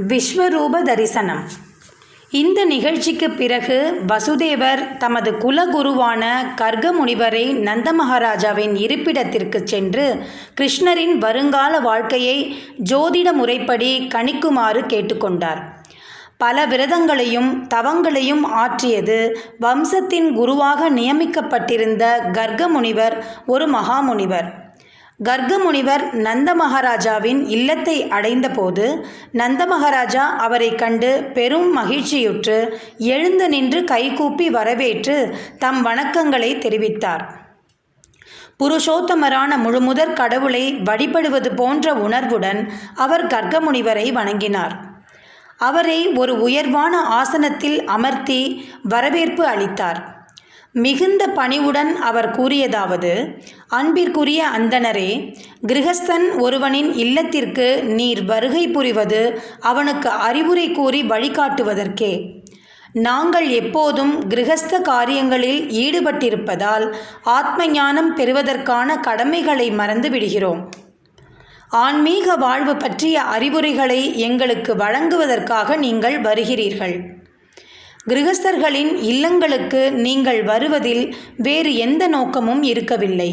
விஸ்வரூப தரிசனம். இந்த நிகழ்ச்சிக்கு பிறகு வசுதேவர் தமது குலகுருவான கர்க முனிவரை நந்த மகாராஜாவின் இருப்பிடத்திற்கு சென்று கிருஷ்ணரின் வருங்கால வாழ்க்கையை ஜோதிட முறைப்படி கணிக்குமாறு கேட்டுக்கொண்டார். பல விரதங்களையும் தவங்களையும் ஆற்றியது வம்சத்தின் குருவாக நியமிக்கப்பட்டிருந்த கர்க முனிவர் ஒரு மகாமுனிவர். கர்க முனிவர் நந்த மகாராஜாவின் இல்லத்தை அடைந்தபோது நந்த மகாராஜா அவரை கண்டு பெரும் மகிழ்ச்சியுற்று எழுந்து நின்று கைகூப்பி வரவேற்று தம் வணக்கங்களை தெரிவித்தார். புருஷோத்தமரான முழுமுதற் கடவுளை வழிபடுவது போன்ற உணர்வுடன் அவர் கர்க முனிவரை வணங்கினார். அவரை ஒரு உயர்வான ஆசனத்தில் அமர்த்தி வரவேற்பு அளித்தார். மிகுந்த பணிவுடன் அவர் கூறியதாவது: அன்பிற்குரிய அந்தணரே, கிரகஸ்தன் ஒருவனின் இல்லத்திற்கு நீர் வருகை புரிவது அவனுக்கு அறிவுரை கூறி வழிகாட்டுவதற்கே. நாங்கள் எப்போதும் கிரகஸ்த காரியங்களில் ஈடுபட்டிருப்பதால் ஆத்ம ஞானம் பெறுவதற்கான கடமைகளை மறந்து விடுகிறோம். ஆன்மீக வாழ்வு பற்றிய அறிவுரைகளை எங்களுக்கு வழங்குவதற்காக நீங்கள் வருகிறீர்கள். கிரகஸ்தர்களின் இல்லங்களுக்கு நீங்கள் வருவதில் வேறு எந்த நோக்கமும் இருக்கவில்லை.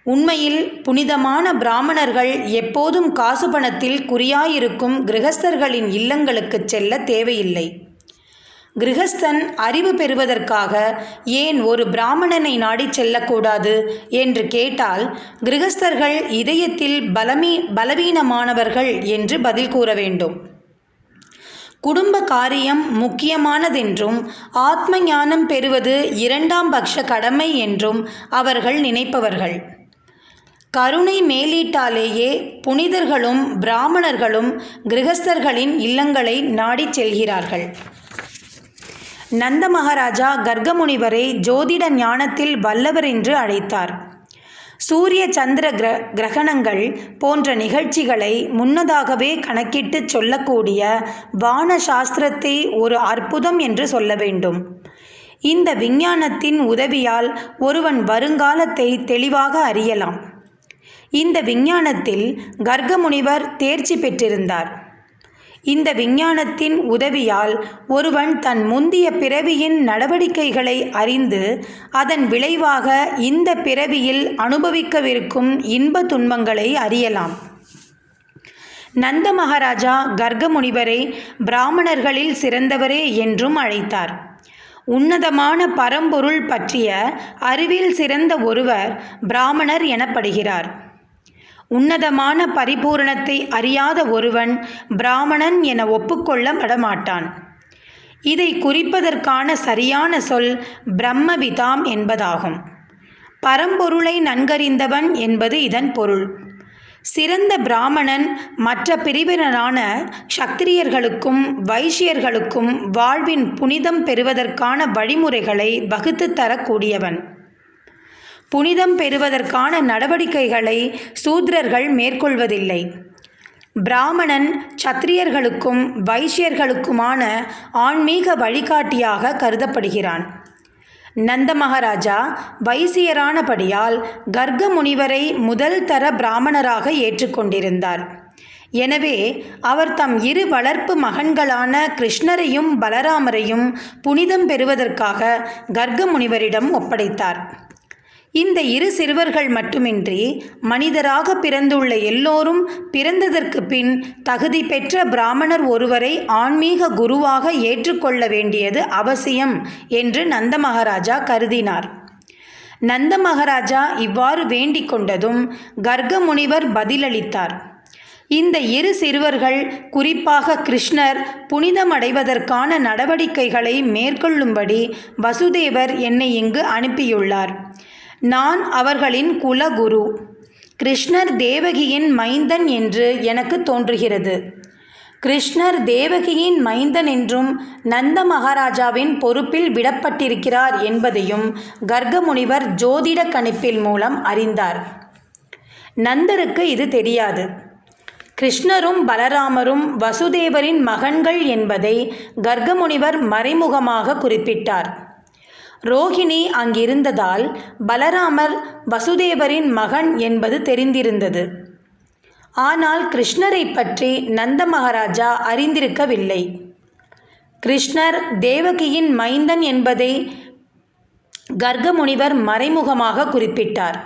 உண்மையில் புனிதமான பிராமணர்கள் எப்போதும் காசு பணத்தில் குறியாயிருக்கும் கிரகஸ்தர்களின் இல்லங்களுக்கு செல்ல தேவையில்லை. கிரகஸ்தன் அறிவு பெறுவதற்காக ஏன் ஒரு பிராமணனை நாடி செல்லக்கூடாது என்று கேட்டால் கிரகஸ்தர்கள் இதயத்தில் பலவீனமானவர்கள் என்று பதில் கூற வேண்டும். குடும்ப காரியம் முக்கியமானதென்றும் ஆத்ம ஞானம் பெறுவது இரண்டாம் பட்ச கடமை என்றும் அவர்கள் நினைப்பவர்கள். கருணை மேலீட்டாலேயே புனிதர்களும் பிராமணர்களும் கிரகஸ்தர்களின் இல்லங்களை நாடி செல்கிறார்கள். நந்த மகாராஜா கர்க முனிவரை ஜோதிட ஞானத்தில் வல்லவர் என்று அழைத்தார். சூரிய சந்திர கிரகணங்கள் போன்ற நிகழ்ச்சிகளை முன்னதாகவே கணக்கிட்டு சொல்லக்கூடிய வான சாஸ்திரத்தை ஒரு அற்புதம் என்று சொல்ல வேண்டும். இந்த விஞ்ஞானத்தின் உதவியால் ஒருவன் வருங்காலத்தை தெளிவாக அறியலாம். இந்த விஞ்ஞானத்தில் கர்க முனிவர் தேர்ச்சி பெற்றிருந்தார். இந்த விஞ்ஞானத்தின் உதவியால் ஒருவன் தன் முந்திய பிறவியின் நடவடிக்கைகளை அறிந்து அதன் விளைவாக இந்த பிறவியில் அனுபவிக்கவிருக்கும் இன்ப துன்பங்களை அறியலாம். நந்த மகாராஜா கர்க முனிவரை பிராமணர்களில் சிறந்தவரே என்றும் அழைத்தார். உன்னதமான பரம்பொருள் பற்றிய அறிவில் சிறந்த ஒருவர் பிராமணர் எனப்படுகிறார். உன்னதமான பரிபூரணத்தை அறியாத ஒருவன் பிராமணன் என ஒப்புக்கொள்ள மாட்டான். இதை குறிப்பதற்கான சரியான சொல் பிரம்மவிதாம் என்பதாகும். பரம்பொருளை நன்கறிந்தவன் என்பது இதன் பொருள். சிறந்த பிராமணன் மற்ற பிரிவினரான சத்திரியர்களுக்கும் வைசியர்களுக்கும் வாழ்வின் புனிதம் பெறுவதற்கான வழிமுறைகளை வகுத்து தரக்கூடியவன். புனிதம் பெறுவதற்கான நடவடிக்கைகளை சூத்ரர்கள் மேற்கொள்வதில்லை. பிராமணன் சத்திரியர்களுக்கும் வைசியர்களுக்குமான ஆன்மீக வழிகாட்டியாக கருதப்படுகிறான். நந்த மகாராஜா வைசியரானபடியால் கர்க முனிவரை முதல் தர பிராமணராக ஏற்றுக்கொண்டிருந்தார். எனவே அவர் தம் இரு வளர்ப்பு மகன்களான கிருஷ்ணரையும் பலராமரையும் புனிதம் பெறுவதற்காக கர்க முனிவரிடம் ஒப்படைத்தார். இந்த இரு சிறுவர்கள் மட்டுமின்றி மனிதராக பிறந்துள்ள எல்லோரும் பிறந்ததற்கு பின் தகுதி பெற்ற பிராமணர் ஒருவரை ஆன்மீக குருவாக ஏற்றுக்கொள்ள வேண்டியது அவசியம் என்று நந்த மகாராஜா கருதினார். நந்த மகாராஜா இவ்வாறு வேண்டிக் கொண்டதும் கர்க முனிவர் பதிலளித்தார்: இந்த இரு சிறுவர்கள், குறிப்பாக கிருஷ்ணர், புனிதமடைவதற்கான நடவடிக்கைகளை மேற்கொள்ளும்படி வசுதேவர் என்னை இங்கு அனுப்பியுள்ளார். நான் அவர்களின் குலகுரு. கிருஷ்ணர் தேவகியின் மைந்தன் என்று எனக்கு தோன்றுகிறது. கிருஷ்ணர் தேவகியின் மைந்தன் என்றும் நந்த மகாராஜாவின் பொறுப்பில் விடப்பட்டிருக்கிறார் என்பதையும் கர்க முனிவர் ஜோதிட கணிப்பில் மூலம் அறிந்தார். நந்தருக்கு இது தெரியாது. கிருஷ்ணரும் பலராமரும் வசுதேவரின் மகன்கள் என்பதை கர்க முனிவர் மறைமுகமாக குறிப்பிட்டார். ரோகிணி அங்கிருந்ததால் பலராமர் வசுதேவரின் மகன் என்பது தெரிந்திருந்தது. ஆனால் கிருஷ்ணரை பற்றி நந்த மகாராஜா அறிந்திருக்கவில்லை. கிருஷ்ணர் தேவகியின் மைந்தன் என்பதை கர்க முனிவர் மறைமுகமாக குறிப்பிட்டார்.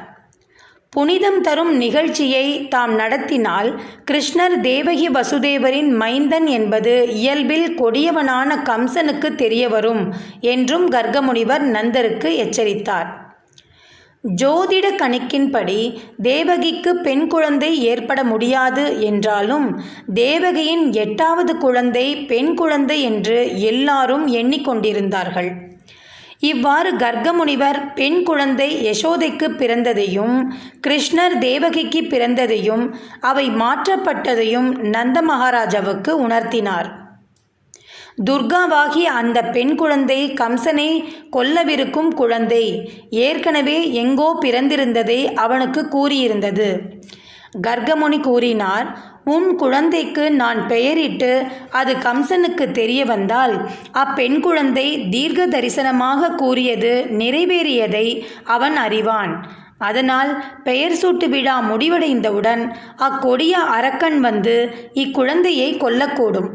புனிதம் தரும் நிகழ்ச்சியை தாம் நடத்தினால் கிருஷ்ணர் தேவகி வசுதேவரின் மைந்தன் என்பது இயல்பில் கொடியவனான கம்சனுக்கு தெரிய வரும் என்றும் கர்க முனிவர் நந்தருக்கு எச்சரித்தார். ஜோதிட கணிக்கின்படி தேவகிக்கு பெண் குழந்தை ஏற்பட முடியாது என்றாலும் தேவகியின் 8வது குழந்தை பெண் குழந்தை என்று எல்லாரும் எண்ணிக்கொண்டிருந்தார்கள். இவ்வாறு கர்க முனிவர் பெண் குழந்தை யசோதைக்கு பிறந்ததையும் கிருஷ்ணர் தேவகிக்கு பிறந்ததையும் அவை மாற்றப்பட்டதையும் நந்த மகாராஜாவுக்கு உணர்த்தினார். துர்காவாகிய அந்த பெண் குழந்தை கம்சனை கொல்லவிருக்கும் குழந்தை ஏற்கனவே எங்கோ பிறந்திருந்ததை அவனுக்கு கூறியிருந்தது. கர்கமுனி கூறினார், உன் குழந்தைக்கு நான் பெயரிட்டு அது கம்சனுக்கு தெரிய வந்தால் அப்பெண் குழந்தை தீர்க்க தரிசனமாக கூறியது நிறைவேறியதை அவன் அறிவான். அதனால் பெயர் சூட்டு விழா முடிவடைந்தவுடன் அக்கொடிய அரக்கன் வந்து இக்குழந்தையை கொல்லக்கூடும்.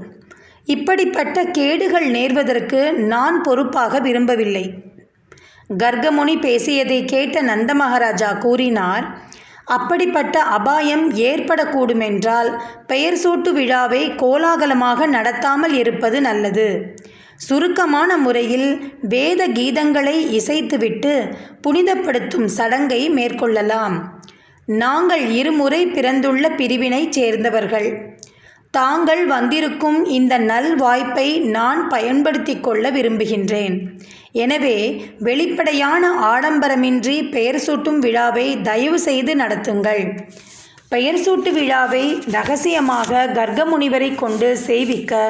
இப்படிப்பட்ட கேடுகள் நேர்வதற்கு நான் பொறுப்பாக விரும்பவில்லை. கர்கமுனி பேசியதை கேட்ட நந்த மகாராஜா கூறினார், அப்படிப்பட்ட அபாயம் ஏற்படக்கூடுமென்றால் பெயர் சூட்டு விழாவை கோலாகலமாக நடத்தாமல் இருப்பது நல்லது. சுருக்கமான முறையில் வேத கீதங்களை இசைத்துவிட்டு புனிதப்படுத்தும் சடங்கை மேற்கொள்ளலாம். நாங்கள் இருமுறை பிறந்துள்ள பிரிவினைச் சேர்ந்தவர்கள். தாங்கள் வந்திருக்கும் இந்த நல் வாய்ப்பை நான் பயன்படுத்தி கொள்ள விரும்புகின்றேன். எனவே வெளிப்படையான ஆடம்பரமின்றி பெயர் சூட்டும் விழாவை தயவு செய்து நடத்துங்கள். பெயர் சூட்டு விழாவை இரகசியமாக கர்க முனிவரை கொண்டு செய்விக்க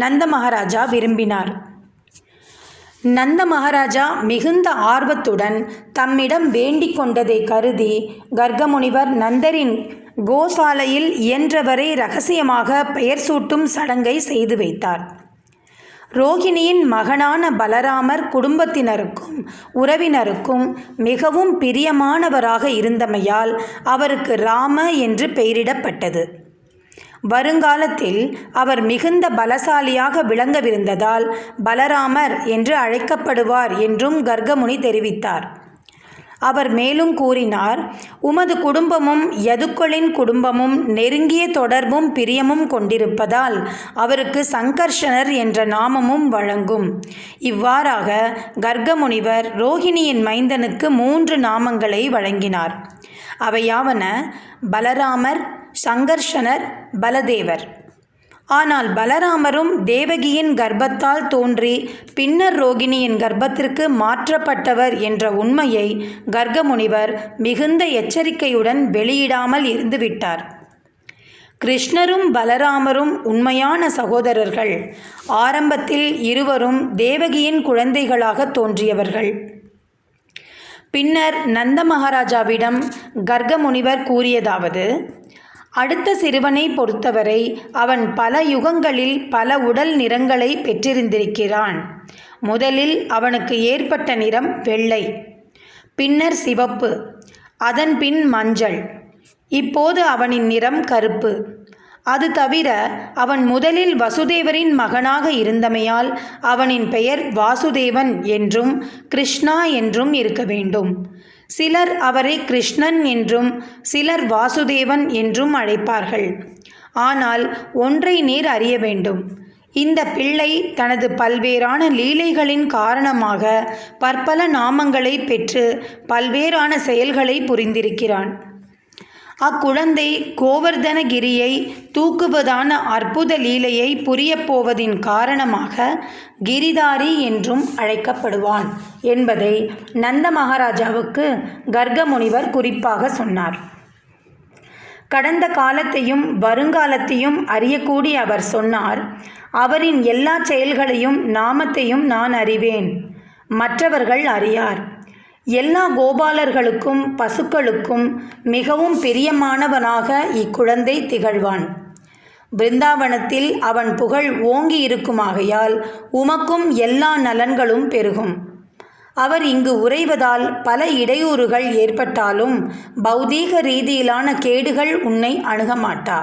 நந்த மகாராஜா விரும்பினார். நந்த மகாராஜா மிகுந்த ஆர்வத்துடன் தம்மிடம் வேண்டிக் கொண்டதை கருதி கர்க முனிவர் நந்தரின் கோசாலையில் இயன்றவரை இரகசியமாக பெயர் சூட்டும் சடங்கை செய்து வைத்தார். ரோகிணியின் மகனான பலராமர் குடும்பத்தினருக்கும் உறவினருக்கும் மிகவும் பிரியமானவராக இருந்தமையால் அவருக்கு ராம என்று பெயரிடப்பட்டது. வருங்காலத்தில் அவர் மிகுந்த பலசாலியாக விளங்கவிருந்ததால் பலராமர் என்று அழைக்கப்படுவார் என்றும் கர்கமுனி தெரிவித்தார். அவர் மேலும் கூறினார், உமது குடும்பமும் யதுக்களின் குடும்பமும் நெருங்கிய தொடர்பும் பிரியமும் கொண்டிருப்பதால் அவருக்கு சங்கர்ஷனர் என்ற நாமமும் வழங்கும். இவ்வாறாக கர்கமுனிவர் ரோகிணியின் மைந்தனுக்கு 3 நாமங்களை வழங்கினார். அவையாவன பலராமர், சங்கர்ஷனர், பலதேவர். ஆனால் பலராமரும் தேவகியின் கர்ப்பத்தால் தோன்றி பின்னர் ரோகிணியின் கர்ப்பத்திற்கு மாற்றப்பட்டவர் என்ற உண்மையை கர்கமுனிவர் மிகுந்த எச்சரிக்கையுடன் வெளியிடாமல் இருந்துவிட்டார். கிருஷ்ணரும் பலராமரும் உண்மையான சகோதரர்கள். ஆரம்பத்தில் இருவரும் தேவகியின் குழந்தைகளாக தோன்றியவர்கள். பின்னர் நந்த மகாராஜாவிடம் கர்கமுனிவர் கூறியதாவது, அடுத்த சிறுவனை பொறுத்தவரை அவன் பல யுகங்களில் பல உடல் நிறங்களை பெற்றிருந்திருக்கிறான். முதலில் அவனுக்கு ஏற்பட்ட நிறம் வெள்ளை, பின்னர் சிவப்பு, அதன் பின் மஞ்சள். இப்போது அவனின் நிறம் கருப்பு. அது தவிர அவன் முதலில் வசுதேவரின் மகனாக இருந்தமையால் அவனின் பெயர் வாசுதேவன் என்றும் கிருஷ்ணா என்றும் இருக்க வேண்டும். சிலர் அவரை கிருஷ்ணன் என்றும் சிலர் வாசுதேவன் என்றும் அழைப்பார்கள். ஆனால் ஒன்றை நீர் அறிய வேண்டும். இந்த பிள்ளை தனது பல்வேறான லீலைகளின் காரணமாக பற்பல நாமங்களை பெற்று பல்வேறான செயல்களை புரிந்திருக்கிறான். அக்குழந்தை கோவர்தனகிரியை தூக்குவதான அற்புத லீலையை புரியப்போவதின் காரணமாக கிரிதாரி என்றும் அழைக்கப்படுவான் என்பதை நந்த மகாராஜாவுக்கு கர்கமுனிவர் குறிப்பாக சொன்னார். கடந்த காலத்தையும் வருங்காலத்தையும் அறியக்கூடிய அவர் சொன்னார், அவரின் எல்லா செயல்களையும் நாமத்தையும் நான் அறிவேன், மற்றவர்கள் அறியார். எல்லா கோபாலர்களுக்கும் பசுக்களுக்கும் மிகவும் பிரியமானவனாக இக்குழந்தை திகழ்வான். பிருந்தாவனத்தில் அவன் புகழ் ஓங்கி இருக்குமாகையால் உமக்கும் எல்லா நலன்களும் பெருகும். அவர் இங்கு உறைவதால் பல இடையூறுகள் ஏற்பட்டாலும் பௌதீக ரீதியிலான கேடுகள் உன்னை அணுக மாட்டா.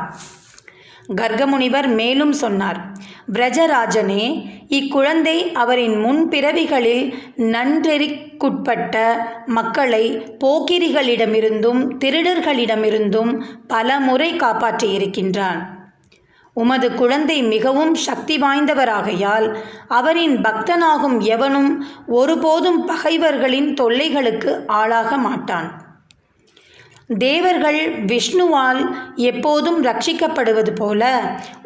கர்கமுனிவர் மேலும் சொன்னார், பிரஜராஜனே, இக்குழந்தை அவரின் முன்பிறவிகளில் நன்றெறிக்குட்பட்ட மக்களை போக்கிரிகளிடமிருந்தும் திருடர்களிடமிருந்தும் பல முறை காப்பாற்றியிருக்கின்றான். உமது குழந்தை மிகவும் சக்தி வாய்ந்தவராகையால் அவரின் பக்தனாகும் எவனும் ஒருபோதும் பகைவர்களின் தொல்லைகளுக்கு ஆளாக மாட்டான். தேவர்கள் விஷ்ணுவால் எப்போதும் ரட்சிக்கப்படுவது போல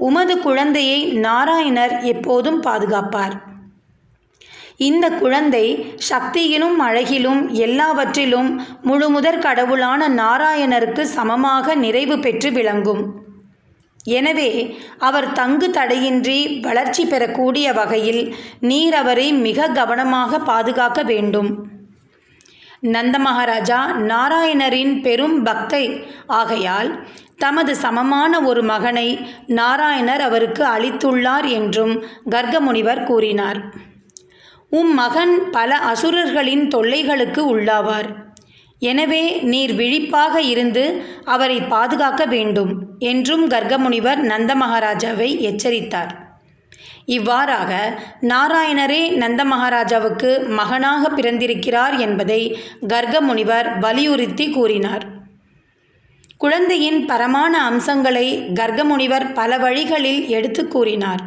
உமது குழந்தையை நாராயணர் எப்போதும் பாதுகாப்பார். இந்த குழந்தை சக்தியிலும் அழகிலும் எல்லாவற்றிலும் முழுமுதற் கடவுளான நாராயணருக்கு சமமாக நிறைவு பெற்று விளங்கும். எனவே அவர் தங்கு தடையின்றி வளர்ச்சி பெறக்கூடிய வகையில் நீர் அவரை மிக கவனமாக பாதுகாக்க வேண்டும். நந்த மகாராஜா நாராயணரின் பெரும் பக்தை ஆகையால் தமது சமமான ஒரு மகனை நாராயணர் அவருக்கு அளித்துள்ளார் என்றும் கர்கமுனிவர் கூறினார். மகன் பல அசுரர்களின் தொல்லைகளுக்கு உள்ளாவார். எனவே நீர் விழிப்பாக இருந்து அவரை பாதுகாக்க வேண்டும் என்றும் கர்கமுனிவர் நந்த மகாராஜாவை எச்சரித்தார். இவ்வாறாக நாராயணரே நந்த மகாராஜாவுக்கு மகனாக பிறந்திருக்கிறார் என்பதை கர்கமுனிவர் வலியுறுத்தி கூறினார். குழந்தையின் பரமான அம்சங்களை கர்கமுனிவர் பல வழிகளில் எடுத்து கூறினார்.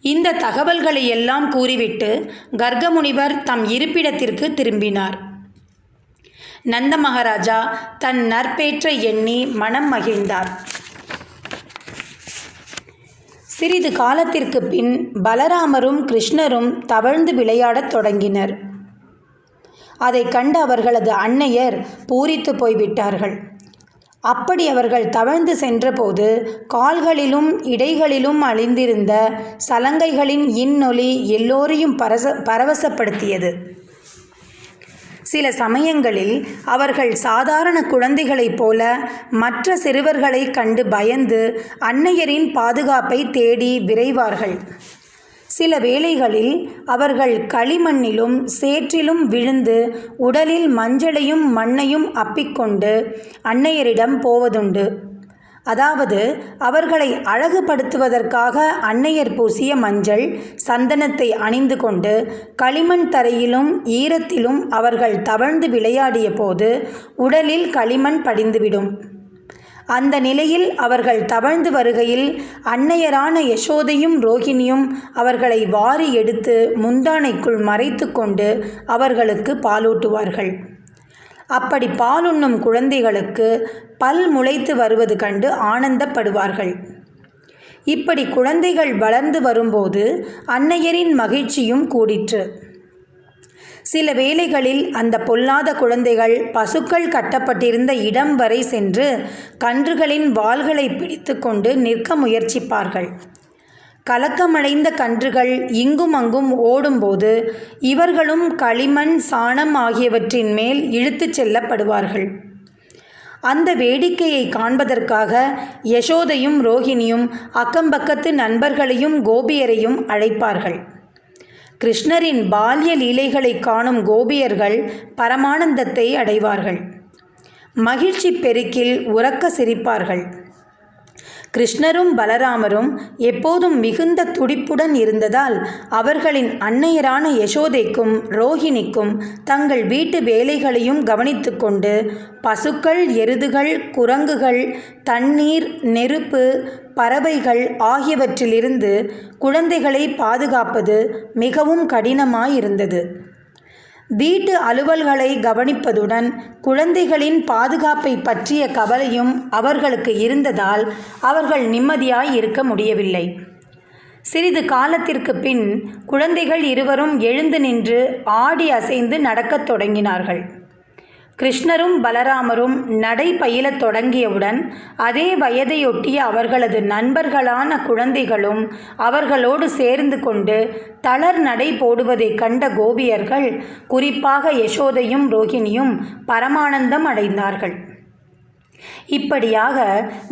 இந்த தகவல்களை எல்லாம் கூறிவிட்டு கர்கமுனிவர் தம் இருப்பிடத்திற்கு திரும்பினார். நந்த மகாராஜா தன் நற்பேற்றை எண்ணி மனம் மகிழ்ந்தார். சிறிது காலத்திற்கு பின் பலராமரும் கிருஷ்ணரும் தவழ்ந்து விளையாடத் தொடங்கினர். அதை கண்டு அவர்களது அன்னையர் பூரித்து போய்விட்டார்கள். அப்படி அவர்கள் தவழ்ந்து சென்றபோது கால்களிலும் இடைகளிலும் அழிந்திருந்த சலங்கைகளின் இன்னொலி எல்லோரையும் பரவசப்படுத்தியது. சில சமயங்களில் அவர்கள் சாதாரண குழந்தைகளைப் போல மற்ற சிறுவர்களை கண்டு பயந்து அன்னையரின் பாதுகாப்பை தேடி விரைவார்கள். சில வேளைகளில் அவர்கள் களிமண்ணிலும் சேற்றிலும் விழுந்து உடலில் மஞ்சளையும் மண்ணையும் அப்பிக்கொண்டு அன்னையரிடம் போவதுண்டு. அதாவது அவர்களை அழகுபடுத்துவதற்காக அன்னையர் பூசிய மஞ்சள் சந்தனத்தை அணிந்து கொண்டு களிமண் தரையிலும் ஈரத்திலும் அவர்கள் தவழ்ந்து விளையாடிய போது உடலில் களிமண் படிந்துவிடும். அந்த நிலையில் அவர்கள் தவழ்ந்து வருகையில் அன்னையரான யசோதையும் ரோகிணியும் அவர்களை வாரி எடுத்து முந்தானைக்குள் மறைத்து கொண்டு அவர்களுக்கு பாலூட்டுவார்கள். அப்படி பாலுண்ணும் குழந்தைகளுக்கு பல் முளைத்து வருவது கண்டு ஆனந்தப்படுவார்கள். இப்படி குழந்தைகள் வளர்ந்து வரும்போது அன்னையரின் மகிழ்ச்சியும் கூடிற்று. சில வேளைகளில் அந்த பொல்லாத குழந்தைகள் பசுக்கள் கட்டப்பட்டிருந்த இடம் வரை சென்று கன்றுகளின் வால்களை பிடித்து கொண்டு நிற்க முயற்சிப்பார்கள். கலக்கமடைந்த கன்றுகள் இங்கும் அங்கும் ஓடும்போது இவர்களும் களிமண் சாணம் ஆகியவற்றின் மேல் இழுத்துச் செல்லப்படுவார்கள். அந்த வேடிக்கையை காண்பதற்காக யசோதையும் ரோகிணியும் அக்கம்பக்கத்து நண்பர்களையும் கோபியரையும் அழைப்பார்கள். கிருஷ்ணரின் பால்ய லீலைகளை காணும் கோபியர்கள் பரமானந்தத்தை அடைவார்கள். மகிழ்ச்சி பெருக்கில் உரக்க சிரிப்பார்கள். கிருஷ்ணரும் பலராமரும் எப்போதும் மிகுந்த துடிப்புடன் இருந்ததால் அவர்களின் அன்னையரான யசோதைக்கும் ரோகிணிக்கும் தங்கள் வீட்டு வேலைகளையும் கவனித்து கொண்டு பசுக்கள், எருதுகள், குரங்குகள், தண்ணீர், நெருப்பு, பறவைகள் ஆகியவற்றிலிருந்து குழந்தைகளை பாதுகாப்பது மிகவும் கடினமாயிருந்தது. வீட்டு அலுவல்களை கவனிப்பதுடன் குழந்தைகளின் பாதுகாப்பை பற்றிய கவலையும் அவர்களுக்கு இருந்ததால் அவர்கள் நிம்மதியாய் இருக்க முடியவில்லை. சிறிது காலத்திற்கு பின் குழந்தைகள் இருவரும் எழுந்து நின்று ஆடி அசைந்து நடக்கத் தொடங்கினார்கள். கிருஷ்ணரும் பலராமரும் நடை பயிலத் தொடங்கியவுடன் அதே வயதையொட்டிய அவர்களது நண்பர்களான குழந்தைகளும் அவர்களோடு சேர்ந்து கொண்டு தளர் நடை போடுவதைக் கண்ட கோபியர்கள், குறிப்பாக யசோதையும் ரோகிணியும் பரமானந்தம் அடைந்தார்கள். இப்படியாக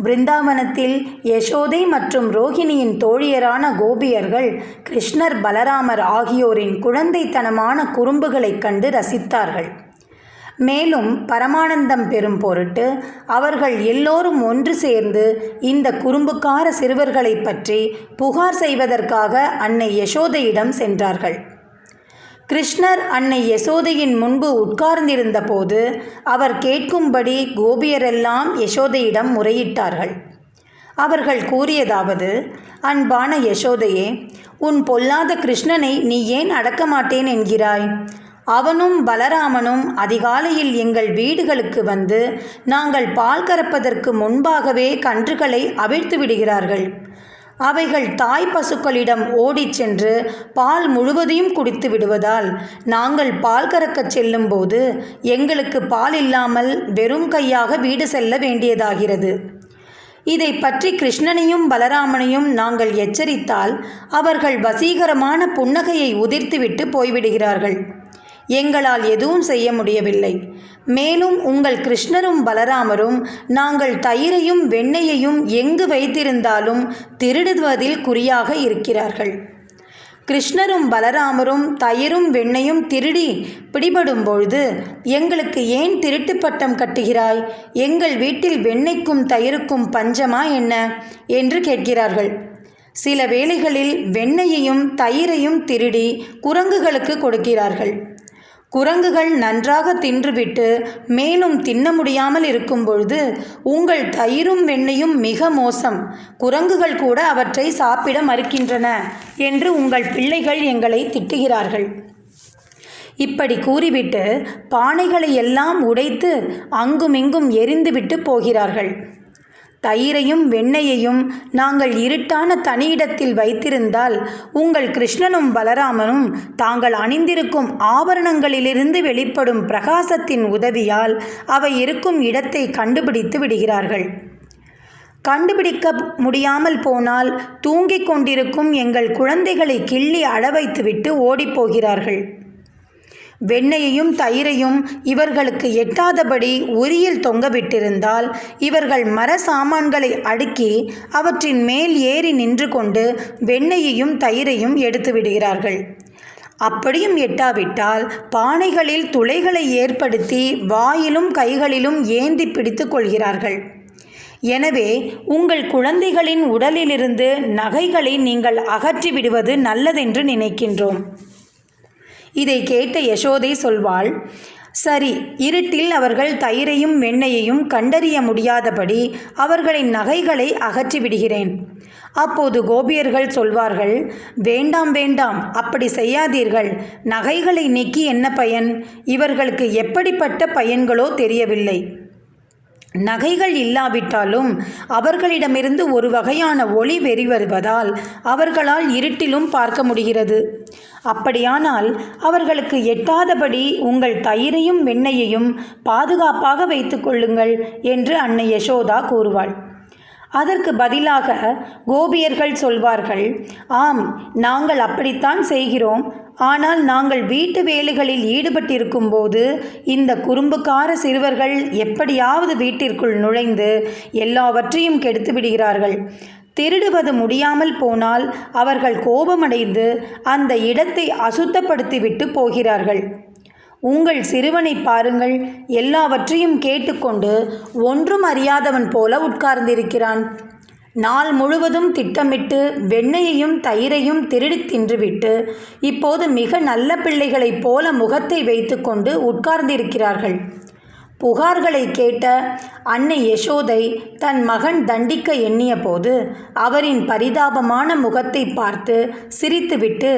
பிருந்தாவனத்தில் யசோதை மற்றும் ரோகிணியின் தோழியரான கோபியர்கள் கிருஷ்ணர் பலராமர் ஆகியோரின் குழந்தைத்தனமான குறும்புகளைக் கண்டு ரசித்தார்கள். மேலும் பரமானந்தம் பெறும் பொருட்டு அவர்கள் எல்லோரும் ஒன்று சேர்ந்து இந்த குறும்புக்கார சிறுவர்களை பற்றி புகார் செய்வதற்காக அன்னை யசோதையிடம் சென்றார்கள். கிருஷ்ணர் அன்னை யசோதையின் முன்பு உட்கார்ந்திருந்த போது அவர் கேட்கும்படி கோபியரெல்லாம் யசோதையிடம் முறையிட்டார்கள். அவர்கள் கூறியதாவது: அன்பான யசோதையே, உன் பொல்லாத கிருஷ்ணனை நீ ஏன் அடக்க மாட்டேன் என்கிறாய்? அவனும் பலராமனும் அதிகாலையில் எங்கள் வீடுகளுக்கு வந்து நாங்கள் பால் கறப்பதற்கு முன்பாகவே கன்றுகளை அவிழ்த்து விடுகிறார்கள். அவைகள் தாய் பசுக்களிடம் ஓடிச் சென்று பால் முழுவதையும் குடித்து விடுவதால் நாங்கள் பால் கறக்கச் செல்லும்போது எங்களுக்கு பால் இல்லாமல் வெறும் கையாக வீடு செல்ல வேண்டியதாகிறது. இதை பற்றி கிருஷ்ணனையும் பலராமனையும் நாங்கள் எச்சரித்தால் அவர்கள் வசீகரமான புன்னகையை உதிர்த்துவிட்டு போய்விடுகிறார்கள். எங்களால் எதுவும் செய்ய முடியவில்லை. மேலும் உங்கள் கிருஷ்ணரும் பலராமரும் நாங்கள் தயிரையும் வெண்ணெயையும் எங்கு வைத்திருந்தாலும் திருடுவதில் குறியாக இருக்கிறார்கள். கிருஷ்ணரும் பலராமரும் தயிரும் வெண்ணையும் திருடி பிடிபடும் பொழுது எங்களுக்கு ஏன் திருட்டு பட்டம் கட்டுகிறாய்? எங்கள் வீட்டில் வெண்ணெய்க்கும் தயிருக்கும் பஞ்சமா என்ன என்று கேட்கிறார்கள். சில வேளைகளில் வெண்ணெயையும் தயிரையும் திருடி குரங்குகளுக்கு கொடுக்கிறார்கள். குரங்குகள் நன்றாக தின்றுவிட்டு மேலும் தின்ன முடியாமல் இருக்கும் பொழுது உங்கள் தயிரும் வெண்ணையும் மிக மோசம், குரங்குகள் கூட அவற்றை சாப்பிட மறுக்கின்றன என்று உங்கள் பிள்ளைகள் எங்களை திட்டுகிறார்கள். இப்படி கூறிவிட்டு பானைகளை எல்லாம் உடைத்து அங்குமிங்கும் எரிந்துவிட்டு போகிறார்கள். தயிரையும் வெண்ணெயையும் நாங்கள் இருட்டான தனியிடத்தில் வைத்திருந்தால் உங்கள் கிருஷ்ணனும் பலராமனும் தாங்கள் அணிந்திருக்கும் ஆபரணங்களிலிருந்து வெளிப்படும் பிரகாசத்தின் உதவியால் அவை இருக்கும் இடத்தை கண்டுபிடித்து விடுகிறார்கள். கண்டுபிடிக்க முடியாமல் போனால் தூங்கிக் கொண்டிருக்கும் எங்கள் குழந்தைகளை கிள்ளி அழ வைத்துவிட்டு ஓடிப்போகிறார்கள். வெண்ணெயையும் தயிரையும் இவர்களுக்கு எட்டாதபடி உரியில் தொங்கவிட்டிருந்தால் இவர்கள் மர சாமான்களை அடுக்கி அவற்றின் மேல் ஏறி நின்று கொண்டு வெண்ணெயையும் தயிரையும் எடுத்து விடுகிறார்கள். அப்படியும் எட்டாவிட்டால் பானைகளில் துளைகளை ஏற்படுத்தி வாயிலும் கைகளிலும் ஏந்தி பிடித்து கொள்கிறார்கள். எனவே உங்கள் குழந்தைகளின் உடலிலிருந்து நகைகளை நீங்கள் அகற்றி விடுவது நல்லதென்று நினைக்கின்றோம். இதை கேட்ட யசோதை சொல்வாள்: சரி, இருட்டில் அவர்கள் தயிரையும் வெண்ணெயையும் கண்டறிய முடியாதபடி அவர்களின் நகைகளை அகற்றி விடுகிறேன். அப்போது கோபியர்கள் சொல்வார்கள்: வேண்டாம் வேண்டாம், அப்படி செய்யாதீர்கள். நகைகளை நீக்கி என்ன பயன்? இவர்களுக்கு எப்படிப்பட்ட பயன்களோ தெரியவில்லை. நகைகள் இல்லாவிட்டாலும் அவர்களிடமிருந்து ஒரு வகையான ஒளி வெளிவருவதால் அவர்களால் இருட்டிலும் பார்க்க முடிகிறது. அப்படியானால் அவர்களுக்கு எட்டாதபடி உங்கள் தயிரையும் வெண்ணெயையும் பாதுகாப்பாக வைத்து கொள்ளுங்கள் என்று அன்னை யசோதா கூறுவாள். அதற்கு பதிலாக கோபியர்கள் சொல்வார்கள்: ஆம், நாங்கள் அப்படித்தான் செய்கிறோம். ஆனால் நாங்கள் வீட்டு வேலைகளில் ஈடுபட்டிருக்கும் போது இந்த குறும்புக்கார சிறுவர்கள் எப்படியாவது வீட்டிற்குள் நுழைந்து எல்லாவற்றையும் கெடுத்து விடுகிறார்கள். திருடுவது முடியாமல் போனால் அவர்கள் கோபமடைந்து அந்த இடத்தை அசுத்தப்படுத்திவிட்டு போகிறார்கள். உங்கள் சிறுவனை பாருங்கள், எல்லாவற்றையும் கேட்டுக்கொண்டு ஒன்றும் அறியாதவன் போல உட்கார்ந்திருக்கிறான். நாள் முழுவதும் திட்டமிட்டு வெண்ணெயையும் தயிரையும் திருடி தின்றுவிட்டு இப்போது மிக நல்ல பிள்ளைகளைப் போல முகத்தை வைத்துக்கொண்டு உட்கார்ந்திருக்கிறார்கள். புகார்களை கேட்ட அன்னை யசோதை தன் மகன் தண்டிக்க எண்ணிய போது அவரின் பரிதாபமான முகத்தை பார்த்து சிரித்துவிட்டு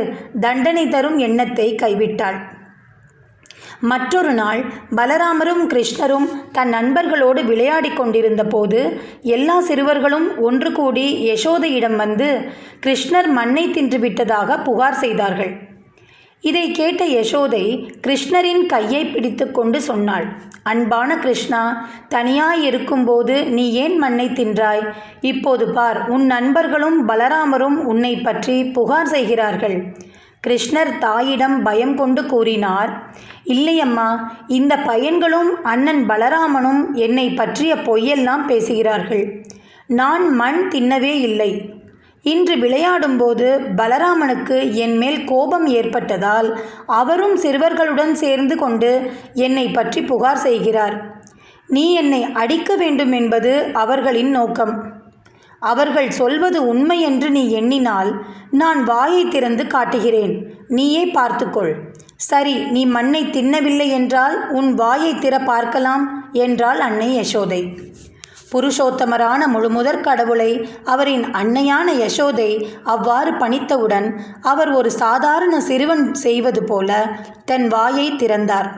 தண்டனை தரும் எண்ணத்தை கைவிட்டாள். மற்றொரு நாள் பலராமரும் கிருஷ்ணரும் தன் நண்பர்களோடு விளையாடி கொண்டிருந்த போது எல்லா சிறுவர்களும் ஒன்று கூடி யசோதையிடம் வந்து கிருஷ்ணர் மண்ணை தின்றுவிட்டதாக புகார் செய்தார்கள். இதை கேட்ட யசோதை கிருஷ்ணரின் கையை பிடித்து கொண்டு சொன்னாள்: அன்பான கிருஷ்ணா, தனியாயிருக்கும்போது நீ ஏன் மண்ணை தின்றாய்? இப்போது பார், உன் நண்பர்களும் பலராமரும் உன்னை பற்றி புகார் செய்கிறார்கள். கிருஷ்ணர் தாயிடம் பயம் கொண்டு கூறினார், இல்லையம்மா, இந்த பையன்களும் அண்ணன் பலராமனும் என்னை பற்றிய பொய்யெல்லாம் பேசுகிறார்கள். நான் மண் தின்னவே இல்லை. இன்று விளையாடும்போது பலராமனுக்கு என் மேல் கோபம் ஏற்பட்டதால் அவரும் சிறுவர்களுடன் சேர்ந்து கொண்டு என்னை பற்றி புகார் செய்கிறார். நீ என்னை அடிக்க வேண்டும் என்பது அவர்களின் நோக்கம். அவர்கள் சொல்வது உண்மை என்று நீ எண்ணினால் நான் வாயை திறந்து காட்டுகிறேன். நீயே பார்த்துக்கொள். சரி, நீ மண்ணை தின்னவில்லை என்றால் உன் வாயை திற பார்க்கலாம் என்றாள் அன்னை யசோதை. புருஷோத்தமரான முழுமுதற் கடவுளை அவரின் அன்னையான யசோதை அவ்வாறு பணித்தவுடன் அவர் ஒரு சாதாரண சிறுவன் செய்வது போல தன் வாயை திறந்தார்.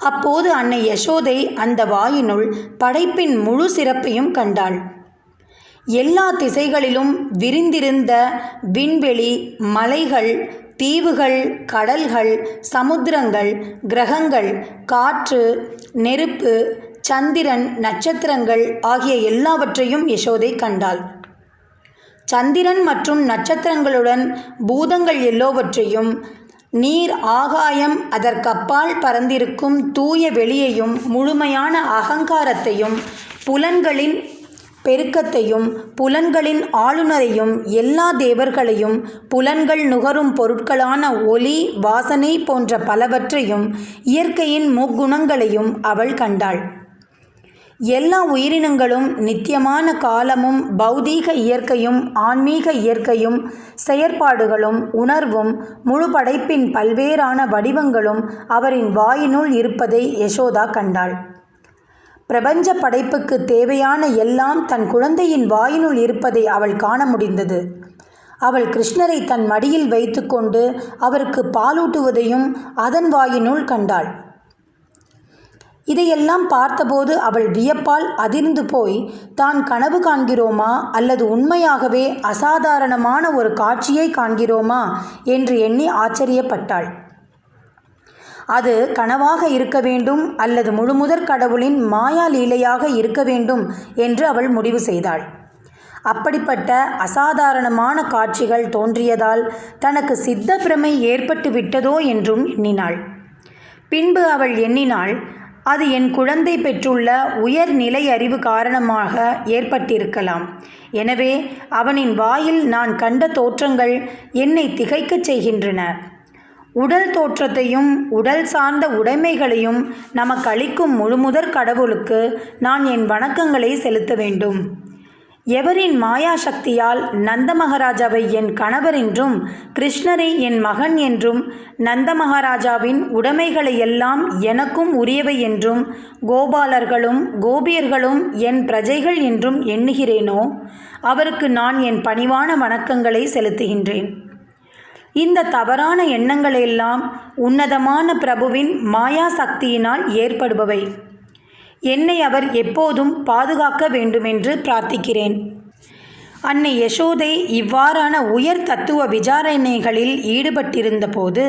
அப்போது அன்னை யசோதை அந்த வாயினுள் படைப்பின் முழு சிறப்பையும் கண்டாள். எல்லா திசைகளிலும் விரிந்திருந்த விண்வெளி, மலைகள், தீவுகள், கடல்கள், சமுத்திரங்கள், கிரகங்கள், காற்று, நெருப்பு, சந்திரன், நட்சத்திரங்கள் ஆகிய எல்லாவற்றையும் யசோதை கண்டாள். சந்திரன் மற்றும் நட்சத்திரங்களுடன் பூதங்கள் எல்லோவற்றையும், நீர், ஆகாயம், அதற்கப்பால் பறந்திருக்கும் தூய வெளியையும், முழுமையான அகங்காரத்தையும், புலன்களின் பெருக்கத்தையும், புலன்களின் ஆளுநரையும், எல்லா தேவர்களையும், புலன்கள் நுகரும் பொருட்களான ஒலி, வாசனை போன்ற பலவற்றையும், இயற்கையின் முக்குணங்களையும் அவள் கண்டாள். எல்லா உயிரினங்களும் நித்தியமான காலமும், பௌதீக இயற்கையும், ஆன்மீக இயற்கையும், செயற்பாடுகளும், உணர்வும், முழு படைப்பின் பல்வேறான வடிவங்களும் அவரின் வாயினுள் இருப்பதை யசோதா கண்டாள். பிரபஞ்ச படைப்புக்கு தேவையான எல்லாம் தன் குழந்தையின் வாயினுள் இருப்பதை அவள் காண முடிந்தது. அவள் கிருஷ்ணரை தன் மடியில் வைத்துக்கொண்டு அவருக்கு பாலூட்டுவதையும் அதன் வாயினுள் கண்டாள். இதையெல்லாம் பார்த்தபோது அவள் வியப்பால் அதிர்ந்து போய், தான் கனவு காண்கிறோமா அல்லது உண்மையாகவே அசாதாரணமான ஒரு காட்சியை காண்கிறோமா என்று எண்ணி ஆச்சரியப்பட்டாள். அது கனவாக இருக்க வேண்டும் அல்லது முழுமுதற் கடவுளின் மாயா லீலையாக இருக்க வேண்டும் என்று அவள் முடிவு செய்தாள். அப்படிப்பட்ட அசாதாரணமான காட்சிகள் தோன்றியதால் தனக்கு சித்த பிரமை ஏற்பட்டு விட்டதோ என்றும் எண்ணினாள். பின்பு அவள் எண்ணினாள், அது என் குழந்தை பெற்றுள்ள உயர் நிலை அறிவு காரணமாக ஏற்பட்டிருக்கலாம். எனவே அவனின் வாயில் நான் கண்ட தோற்றங்கள் என்னை திகைக்கச் செய்கின்றன. உடல் தோற்றத்தையும் உடல் சார்ந்த உடைமைகளையும் நமக்கு அளிக்கும் முழுமுதற் கடவுளுக்கு நான் என் வணக்கங்களை செலுத்த வேண்டும். எவரின் மாயா சக்தியால் நந்த மகாராஜாவை என் கணவர் என்றும், கிருஷ்ணரை என் மகன் என்றும், நந்த மகாராஜாவின் உடைமைகளையெல்லாம் எனக்கும் உரியவை என்றும், கோபாலர்களும் கோபியர்களும் என் பிரஜைகள் என்றும் எண்ணுகிறேனோ அவருக்கு நான் என் பணிவான வணக்கங்களை செலுத்துகின்றேன். இந்த தவறான எண்ணங்களெல்லாம் உன்னதமான பிரபுவின் மாயா சக்தியினால் ஏற்படுபவை. என்னை அவர் எப்போதும் பாதுகாக்க வேண்டுமென்று பிரார்த்திக்கிறேன். அன்னை யசோதை இவ்வாறான உயர் தத்துவ விசாரணைகளில் ஈடுபட்டிருந்த போது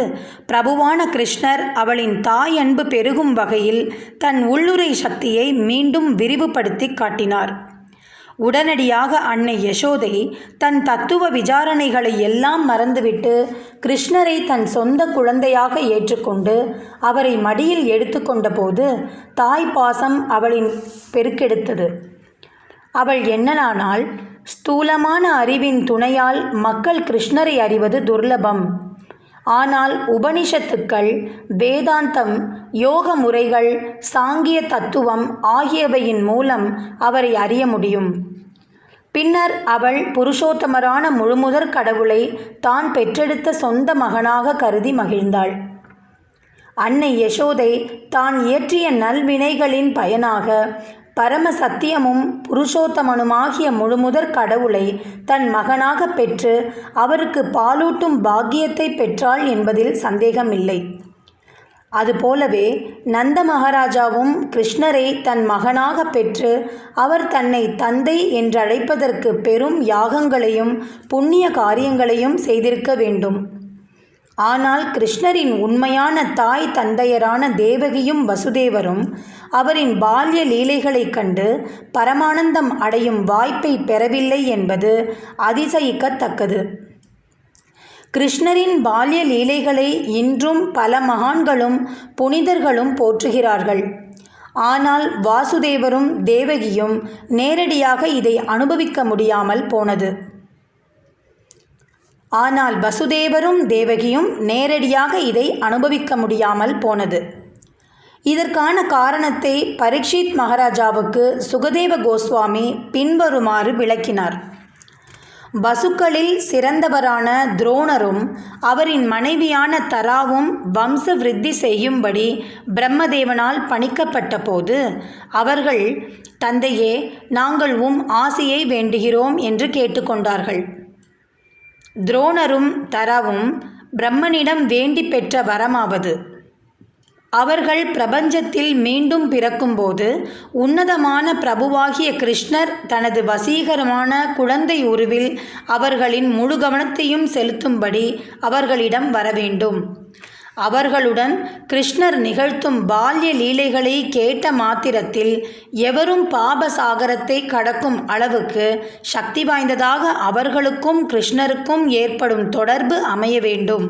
பிரபுவான கிருஷ்ணர் அவளின் தாய் அன்பு பெருகும் வகையில் தன் உள்ளுரை சக்தியை மீண்டும் விரிவுபடுத்தி காட்டினார். உடனடியாக அன்னை யசோதை தன் தத்துவ விசாரணைகளை எல்லாம் மறந்துவிட்டு கிருஷ்ணரை தன் சொந்த குழந்தையாக ஏற்றுக்கொண்டு அவரை மடியில் எடுத்துக்கொண்ட போது தாய் பாசம் அவளின் பெருக்கெடுத்தது. அவள் எண்ணலானாள், ஸ்தூலமான அறிவின் துணையால் மக்கள் கிருஷ்ணரை அறிவது துர்லபம். ஆனால் உபனிஷத்துக்கள், வேதாந்தம், யோக முறைகள், சாங்கிய தத்துவம் ஆகியவையின் மூலம் அவரை அறிய முடியும். பின்னர் அவள் புருஷோத்தமரான முழுமுதற் கடவுளை தான் பெற்றெடுத்த சொந்த மகனாக கருதி மகிழ்ந்தாள். அன்னை யசோதை தான் இயற்றிய நல்வினைகளின் பயனாக பரம சத்தியமும் புருஷோத்தமனுமாகிய முழுமுதற் கடவுளை தன் மகனாக பெற்று அவருக்கு பாலூட்டும் பாக்கியத்தை பெற்றாள் என்பதில் சந்தேகமில்லை. அதுபோலவே நந்த மகாராஜாவும் கிருஷ்ணரை தன் மகனாக பெற்று அவர் தன்னை தந்தை என்றழைப்பதற்கு பெரும் யாகங்களையும் புண்ணிய காரியங்களையும் செய்திருக்க வேண்டும். ஆனால் கிருஷ்ணரின் உண்மையான தாய் தந்தையரான தேவகியும் வசுதேவரும் அவரின் பால்ய லீலைகளைக் கண்டு பரமானந்தம் அடையும் வாய்ப்பை பெறவில்லை என்பது அதிசயிக்கத்தக்கது. கிருஷ்ணரின் பால்ய லீலைகளை இன்றும் பல மகான்களும் புனிதர்களும் போற்றுகிறார்கள். ஆனால் வாசுதேவரும் தேவகியும் நேரடியாக இதை அனுபவிக்க முடியாமல் போனது. இதற்கான காரணத்தை பரீட்சித் மகாராஜாவுக்கு சுகதேவ கோஸ்வாமி பின்வருமாறு விளக்கினார். பசுக்களில் சிறந்தவரான துரோணரும் அவரின் மனைவியான தராவும் வம்ச விருத்தி செய்யும்படி பிரம்மதேவனால் பணிக்கப்பட்ட போது அவர்கள், தந்தையே, நாங்கள் ஆசையை வேண்டுகிறோம் என்று கேட்டுக்கொண்டார்கள். துரோணரும் தராவும் பிரம்மனிடம் வேண்டி பெற்ற வரமாவது, அவர்கள் பிரபஞ்சத்தில் மீண்டும் பிறக்கும்போது உன்னதமான பிரபுவாகிய கிருஷ்ணர் தனது வசீகரமான குழந்தை உருவில் அவர்களின் முழு கவனத்தையும் செலுத்தும்படி அவர்களிடம் வரவேண்டும். அவர்களுடன் கிருஷ்ணர் நிகழ்த்தும் பால்ய லீலைகளை கேட்ட மாத்திரத்தில் எவரும் பாபசாகரத்தை கடக்கும் அளவுக்கு சக்தி வாய்ந்ததாக அவர்களுக்கும் கிருஷ்ணருக்கும் ஏற்படும் தொடர்பு அமைய வேண்டும்.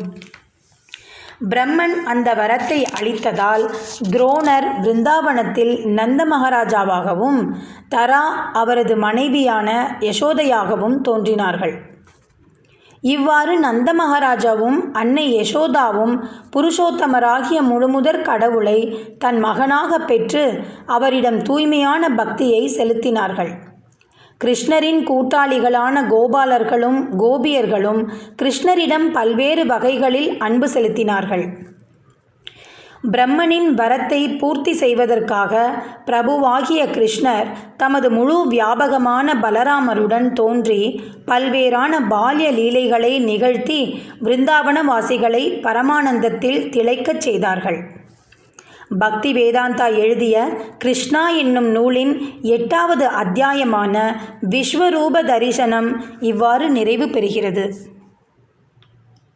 பிரம்மன் அந்த வரத்தை அளித்ததால் துரோணர் பிருந்தாவனத்தில் நந்த மகாராஜாவாகவும் தரா அவரது மனைவியான யசோதையாகவும் தோன்றினார்கள். இவ்வாறு நந்த மகாராஜாவும் அன்னை யசோதாவும் புருஷோத்தமராகிய முழுமுதற் கடவுளை தன் மகனாக பெற்று அவரிடம் தூய்மையான பக்தியை செலுத்தினார்கள். கிருஷ்ணரின் கூட்டாளிகளான கோபாலர்களும் கோபியர்களும் கிருஷ்ணரிடம் பல்வேறு வகைகளில் அன்பு செலுத்தினார்கள். பிரம்மனின் வரத்தை பூர்த்தி செய்வதற்காக பிரபுவாகிய கிருஷ்ணர் தமது முழு வியாபகமான பலராமருடன் தோன்றி பல்வேறான பால்ய லீலைகளை நிகழ்த்தி பிருந்தாவனவாசிகளை பரமானந்தத்தில் திளைக்கச் செய்தார்கள். பக்தி வேதாந்தா எழுதிய கிருஷ்ணா என்னும் நூலின் 8வது அத்தியாயமான விஸ்வரூப தரிசனம் இவ்வாறு நிறைவு பெறுகிறது.